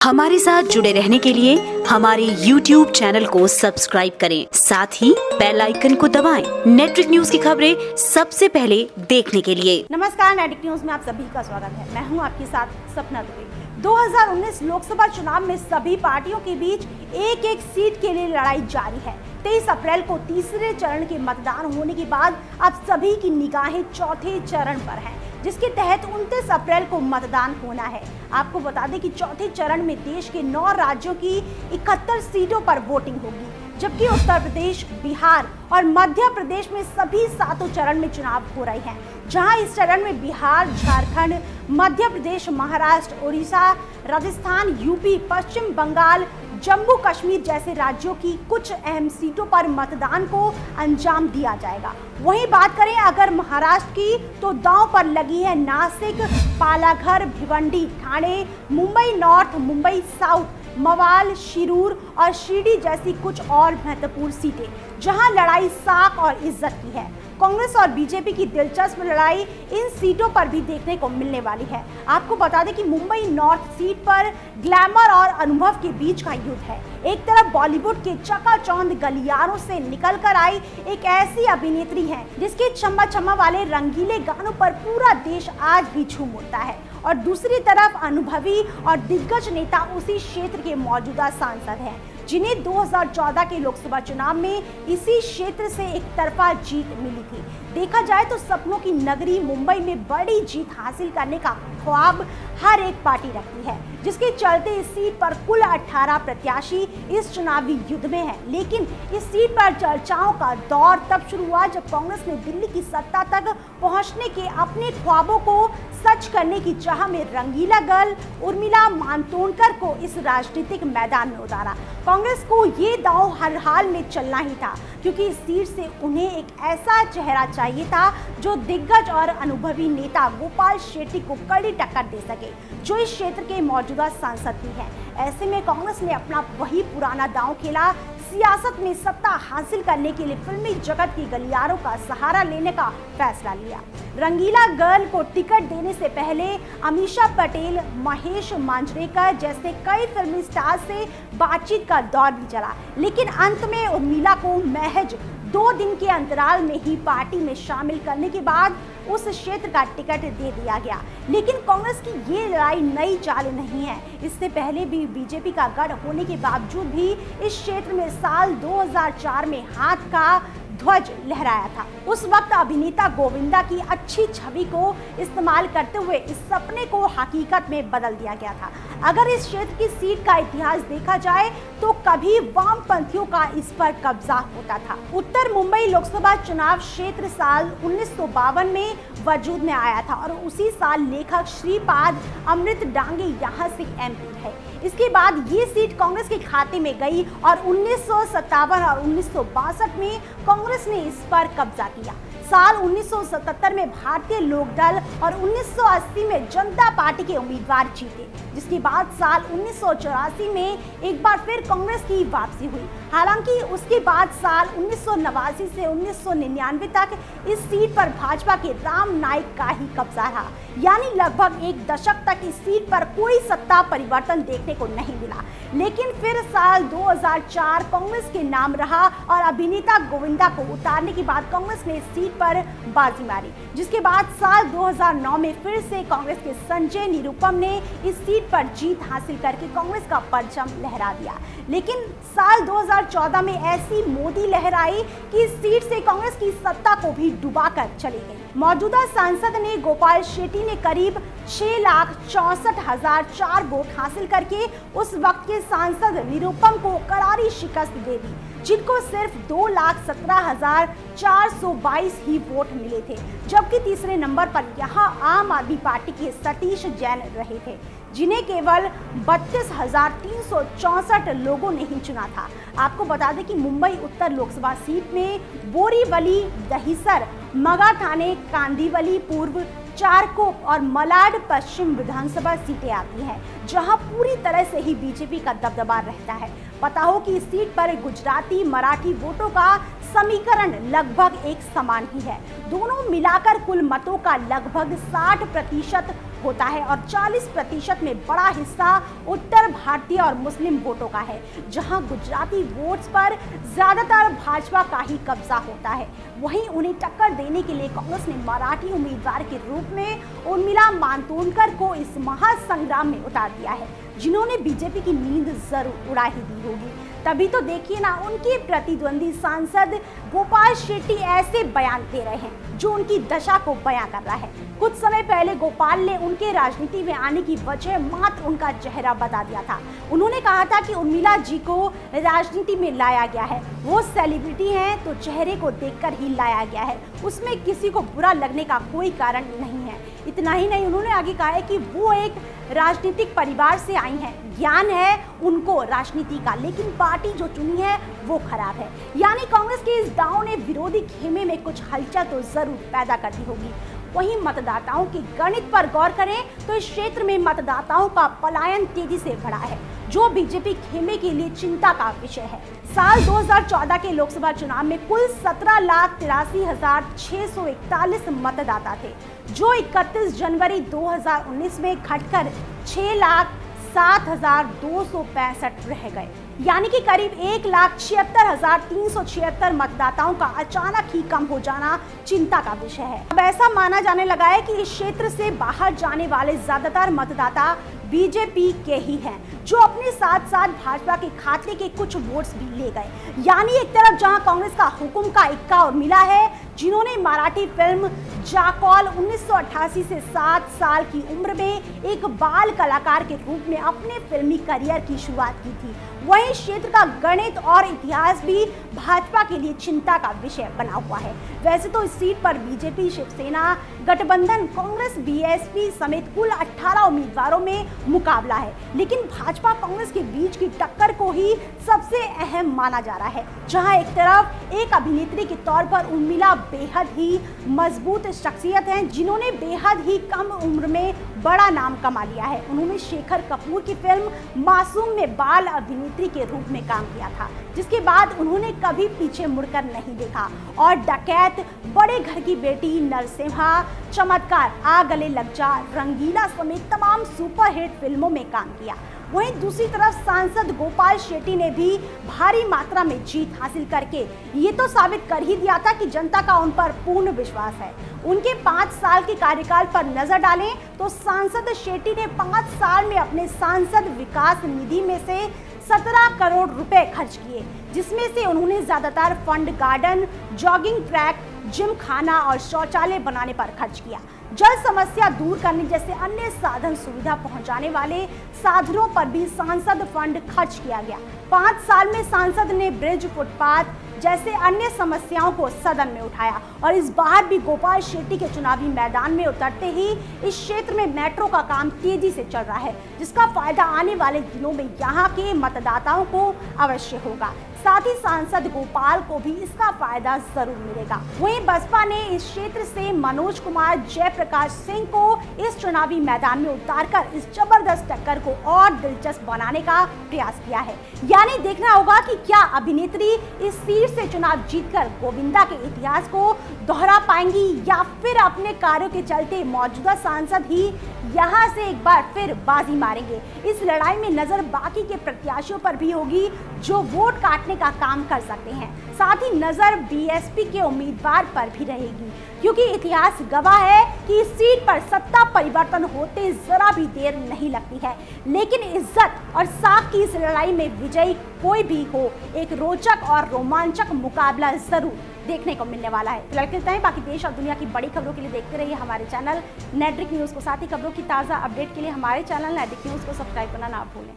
हमारे साथ जुड़े रहने के लिए हमारे YouTube चैनल को सब्सक्राइब करें, साथ ही बेल आइकन को दबाएं। नेटवर्क न्यूज की खबरें सबसे पहले देखने के लिए। नमस्कार, नेटवर्क न्यूज में आप सभी का स्वागत है। मैं हूं आपके साथ सपना दुबे। 2019 लोकसभा चुनाव में सभी पार्टियों के बीच एक एक सीट के लिए लड़ाई जारी है। 23 अप्रैल को तीसरे चरण के मतदान होने के बाद अब सभी की निगाहें चौथे चरण पर हैं, जिसके तहत 29 अप्रैल को मतदान होना है। आपको बता दें कि चौथे चरण में देश के 9 राज्यों की 71 सीटों पर वोटिंग होगी, जबकि उत्तर प्रदेश, बिहार और मध्य प्रदेश में सभी 7 चरण में चुनाव हो रहे हैं। जहां इस चरण में बिहार, झारखंड, मध्य प्रदेश, महाराष्ट्र, उड़ीसा, राजस्थान, यूपी, पश्चिम बंगाल, जम्मू कश्मीर जैसे राज्यों की कुछ अहम सीटों पर मतदान को अंजाम दिया जाएगा। वहीं बात करें अगर महाराष्ट्र की, तो दांव पर लगी है नासिक, पालाघर, भिवंडी, ठाणे, मुंबई नॉर्थ, मुंबई साउथ, मवाल, शिरूर और शिरडी जैसी कुछ और महत्वपूर्ण सीटें, जहां लड़ाई साख और इज्जत की है। कांग्रेस और बीजेपी की दिलचस्प लड़ाई इन सीटों पर भी देखने को मिलने वाली है। आपको बता दें कि मुंबई नॉर्थ सीट पर ग्लैमर और अनुभव के बीच का युद्ध है। एक तरफ बॉलीवुड के चकाचौंध गलियारों से निकलकर आई एक ऐसी अभिनेत्री है जिसके छम्मा छम्मा वाले रंगीले गानों पर पूरा देश आज भी झूम उठता है, और दूसरी तरफ अनुभवी और दिग्गज नेता उसी क्षेत्र के मौजूदा सांसद हैं, जिन्हें 2014 के लोकसभा चुनाव में इसी क्षेत्र से एक तरफा जीत मिली थी। देखा जाए तो सपनों की नगरी मुंबई में बड़ी जीत हासिल करने का ख्वाब हर एक पार्टी रखती है, जिसके चलते इस सीट पर कुल 18 प्रत्याशी इस चुनावी युद्ध में हैं। लेकिन इस सीट पर चर्चाओं का दौर तब शुरू हुआ जब कांग्रेस ने दिल्ली की सत्ता तक पहुंचने के अपने ख्वाबों को सच करने की चाह में रंगीला गर्ल उर्मिला मातोंडकर को इस राजनीतिक मैदान में उतारा। कांग्रेस को ये दांव हर हाल में चलना ही था, क्योंकि इस सीट से उन्हें एक ऐसा चेहरा चाहिए था जो दिग्गज और अनुभवी नेता गोपाल शेट्टी को कड़ी टक्कर दे सके, जो इस क्षेत्र के मौजूदा सांसद भी हैं। ऐसे में कांग्रेस ने अपना वही पुराना दांव खेला, सियासत में सत्ता हासिल करने के लिए फिल्मी जगत की गलियारों का सहारा लेने का फैसला लिया। रंगीला गर्ल को टिकट देने से पहले अमीषा पटेल, महेश मांजरेकर जैसे कई फिल्मी स्टार से बातचीत का दौर भी चला, लेकिन अंत में उर्मिला को महज 2 दिन के अंतराल में ही पार्टी में शामिल करने के बाद उस क्षेत्र का टिकट दे दिया गया। लेकिन कांग्रेस की ये लड़ाई नई चाल नहीं है। इससे पहले भी बीजेपी का गढ़ होने के बावजूद भी इस क्षेत्र में साल 2004 में हाथ का ध्वज लहराया था। उस वक्त अभिनेता गोविंदा की अच्छी छवि को इस्तेमाल करते हुए इस सपने को हकीकत में बदल दिया गया था। अगर इस क्षेत्र की सीट का इतिहास देखा जाए तो कभी वामपंथियों का इस पर कब्जा होता था। उत्तर मुंबई लोकसभा चुनाव क्षेत्र साल 1952 में वजूद में आया था और उसी साल लेखक श्रीपाद अमृत डांगे यहाँ से एमपी है। इसके बाद ये सीट कांग्रेस के खाते में गई और 1957 और 1962 में कांग्रेस ने इस पर कब्जा किया। साल 1977 में भारतीय लोक दल और 1980 में जनता पार्टी के उम्मीदवार जीते, जिसके बाद साल 1984 में एक बार फिर कांग्रेस की वापसी हुई। हालांकि उसके बाद साल 1989 से 1999 तक इस सीट पर भाजपा के राम नाईक का ही कब्जा रहा, यानी लगभग एक दशक तक इस सीट पर कोई सत्ता परिवर्तन देखने को नहीं मिला। लेकिन फिर साल 2004 कांग्रेस के नाम रहा और अभिनेता गोविंदा को उतारने के बाद कांग्रेस ने इस सीट पर बाजी मारी, जिसके बाद साल 2009 में फिर से कांग्रेस के संजय निरुपम ने इस सीट पर जीत हासिल करके कांग्रेस का परचम लहरा दिया। लेकिन साल 2014 में ऐसी मोदी लहर आई कि इस सीट से कांग्रेस की सत्ता को भी डुबाकर चली गई। मौजूदा सांसद ने गोपाल शेट्टी ने करीब 6,64,004 वोट हासिल करके उस वक्त के सांसद निरुपम को करारी शिकस्त दे दी, जिनको सिर्फ 2,17,422 ही वोट मिले थे। जबकि तीसरे नंबर पर यहां आम आदमी पार्टी के सतीश जैन रहे थे, जिन्हें केवल 32,364 लोगों ने ही चुना था। आपको बता दें कि मुंबई उत्तर लोकसभा सीट में बोरीवली, दहिसर, मगा थाने, कांदिवली पूर्व, चारकोप और मलाड पश्चिम विधानसभा सीटें आती हैं, जहां पूरी तरह से ही बीजेपी का दबदबा रहता है। पता हो कि इस सीट पर गुजराती मराठी वोटों का समीकरण लगभग एक समान ही है। दोनों मिलाकर कुल मतों का लगभग 60% होता है और 40% में बड़ा हिस्सा उत्तर भारतीय और मुस्लिम वोटों का है, जहां गुजराती वोट्स पर ज्यादातर भाजपा का ही कब्जा होता है। वहीं उन्हें टक्कर देने के लिए कांग्रेस ने मराठी उम्मीदवार के रूप में उर्मिला मातोंडकर को इस महासंग्राम में उतार दिया है, जिन्होंने बीजेपी की नींद जरूर उड़ा ही दी होगी। तभी तो देखिए ना, उनके प्रतिद्वंदी सांसद गोपाल शेट्टी ऐसे बयान दे रहे हैं जो उनकी दशा को बयां कर रहा है। कुछ समय पहले गोपाल ने उनके राजनीति में आने की वजह मात्र उनका चेहरा बता दिया था। उन्होंने कहा था कि उर्मिला जी को राजनीति में लाया गया है, वो सेलिब्रिटी हैं तो चेहरे को देखकर ही लाया गया है, उसमें किसी को बुरा लगने का कोई कारण नहीं है। इतना ही नहीं, उन्होंने आगे कहा है कि वो एक राजनीतिक परिवार से आई हैं, ज्ञान है उनको राजनीति का, लेकिन पार्टी जो चुनी है वो खराब है। यानी कांग्रेस के इस दांव ने विरोधी खेमे में कुछ हलचल तो जरूर पैदा कर दी होगी। वहीं मतदाताओं के गणित पर गौर करें तो इस क्षेत्र में मतदाताओं का पलायन तेजी से बढ़ा है, जो बीजेपी खेमे के लिए चिंता का विषय है। साल 2014 के लोकसभा चुनाव में कुल 17,83,641 मतदाता थे, जो 31 जनवरी 2019 में घटकर 6,07,265 रह गए। यानी कि करीब 1,76,376 मतदाताओं का अचानक ही कम हो जाना चिंता का विषय है। अब ऐसा माना जाने लगा है कि इस क्षेत्र से बाहर जाने वाले ज्यादातर मतदाता बीजेपी के ही हैं, जो अपने साथ साथ भाजपा के खाते के कुछ वोट्स भी ले गए। यानी एक तरफ जहां कांग्रेस का हुकुम का इक्का और मिला है, जिन्होंने मराठी फिल्म जाकौल 1988 से 7 साल की उम्र में एक बाल कलाकार के रूप में अपने फिल्मी करियर की शुरुआत की थी, वहीं क्षेत्र का गणित और इतिहास भी भाजपा के लिए चिंता का विषय बना हुआ है। वैसे तो इस सीट पर बीजेपी, शिवसेना गठबंधन, कांग्रेस, बीएसपी समेत कुल 18 उम्मीदवारों में मुकाबला है, लेकिन भाजपा कांग्रेस के बीच की टक्कर को ही सबसे अहम माना जा रहा है। जहां एक तरफ एक अभिनेत्री के तौर पर उर्मिला बेहद ही मजबूत शख्सियत हैं, जिन्होंने बेहद ही कम उम्र में बड़ा नाम कमा लिया है। उन्होंने शेखर कपूर की फिल्म मासूम में बाल अभिनेत्री के रूप में काम किया था, जिसके बाद उन्होंने कभी पीछे मुड़कर नहीं देखा और डकैत, बड़े घर की बेटी, नरसिम्हा, चमत्कार, आ गले लग जा, रंगीला समेत तमाम सुपरहिट फिल्मों में काम किया। वहीं दूसरी तरफ सांसद गोपाल शेट्टी ने भी भारी मात्रा में जीत हासिल करके ये तो साबित कर ही दिया था कि जनता का उन पर पूर्ण विश्वास है। उनके 5 साल के कार्यकाल पर नजर डालें तो सांसद शेट्टी ने 5 साल में अपने सांसद विकास निधि में से 17 करोड़ रुपए खर्च किए, जिसमें से उन्होंने ज्यादातर fund garden, jogging track, gym खाना और शौचालय बनाने पर खर्च किया। जल समस्या दूर करने जैसे अन्य साधन सुविधा पहुंचाने वाले साधनों पर भी सांसद फंड खर्च किया गया। 5 साल में सांसद ने ब्रिज, फुटपाथ जैसे अन्य समस्याओं को सदन में उठाया और इस बार भी गोपाल शेट्टी के चुनावी मैदान में उतरते ही इस क्षेत्र में मेट्रो का काम तेजी से चल रहा है, जिसका फायदा आने वाले दिनों में यहाँ के मतदाताओं को अवश्य होगा। साथ ही सांसद गोपाल को भी इसका फायदा जरूर मिलेगा। वहीं बसपा ने इस क्षेत्र से मनोज कुमार, जयप्रकाश सिंह को इस चुनावी मैदान में उतारकर इस जबरदस्त टक्कर को और दिलचस्प बनाने का प्रयास किया है। यानी देखना होगा कि क्या अभिनेत्री इस सीट से चुनाव जीतकर गोविंदा के इतिहास को दोहरा पाएंगी या फिर अपने कार्यों के चलते मौजूदा सांसद ही यहाँ से एक बार फिर बाजी मारेंगे। इस लड़ाई में नजर बाकी के प्रत्याशियों पर भी होगी, जो वोट काटने का काम कर सकते हैं। साथ ही नजर बीएसपी के उम्मीदवार पर भी रहेगी, क्योंकि इतिहास गवाह है कि इस सीट पर सत्ता परिवर्तन होते जरा भी देर नहीं लगती है। लेकिन इज्जत और साख की इस लड़ाई में विजयी कोई भी हो, एक रोचक और रोमांचक मुकाबला जरूर देखने को मिलने वाला है। फिलहाल इतना ही, बाकी देश और दुनिया की बड़ी खबरों के लिए देखते रहिए हमारे चैनल नेट्रिक न्यूज को। साथ ही खबरों की ताज़ा अपडेट के लिए हमारे चैनल नेट्रिक न्यूज को सब्सक्राइब करना ना भूलें।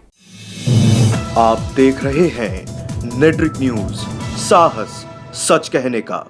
आप देख रहे हैं नेट्रिक न्यूज, साहस सच कहने का।